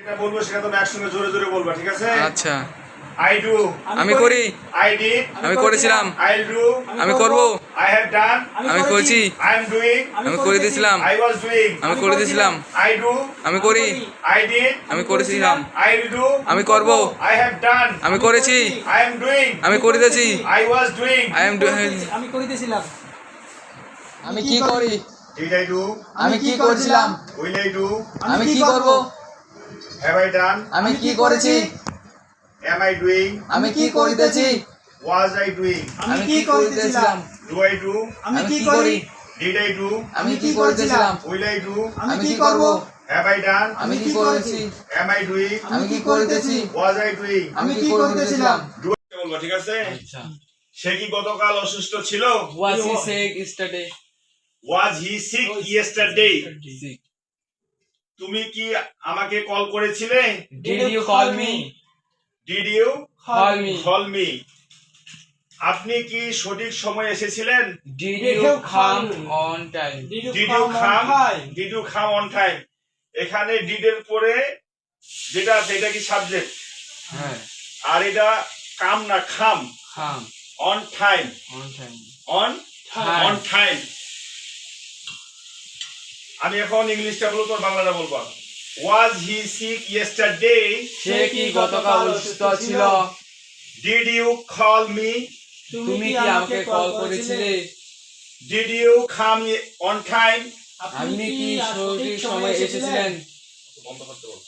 যেটা বলবো সেটা তুমি একসঙ্গে জোরে জোরে বলবা, ঠিক আছে? আচ্ছা। I do, আমি করি। I did, আমি করেছিলাম। I'll do, আমি করব। I have done, আমি করেছি। I am doing, আমি করে দিয়েছিলাম। I was doing, আমি করে দিয়েছিলাম। I do, আমি করি। I did, আমি করেছিলাম। I'll do, আমি করব। I have done, আমি করেছি। I am doing, আমি করিতেছি। I was doing, I am আমি করিতেছিলাম। আমি কি করি? did I do, আমি কি করেছিলাম? will I do, আমি কি করব? have I done, আমি কি করেছি? am I doing, আমি কি করিতেছি? was I doing, আমি কি করিতেছিলাম? do I do, আমি কি করি? did I do, আমি কি করিতেছিলাম? will I do, আমি কি করব? have I done, আমি কি করেছি? am I doing, আমি কি করিতেছি? was I doing, আমি কি করিতেছিলাম? do বলবো, ঠিক আছে? আচ্ছা। সে কি গতকাল অসুস্থ ছিল? Was he sick yesterday? was he sick yesterday, Sick. তুমি কি আমাকে কল করেছিলে? Did you call me? did you Call me. call me, আপনি কি সঠিক সময় এসেছিলেন? Did you come on time? did you come on time, এখানে did এর পরে যেটা আছে এটা কি সাবজেক্ট, হ্যাঁ। আর এটা কাম না খাম, Come on time, on time. on Time. on time, আমি এখন ইংলিশটা বলবো তোর বাংলাটা বলবো। was he sick yesterday, সে কি গতকাল অসুস্থ ছিল? did you call me, তুমি কি আমাকে কল করেছিলে? did you come on time, আপনি কি সঠিক সময়ে এসেছিলেন? বন্ধ করতে বল।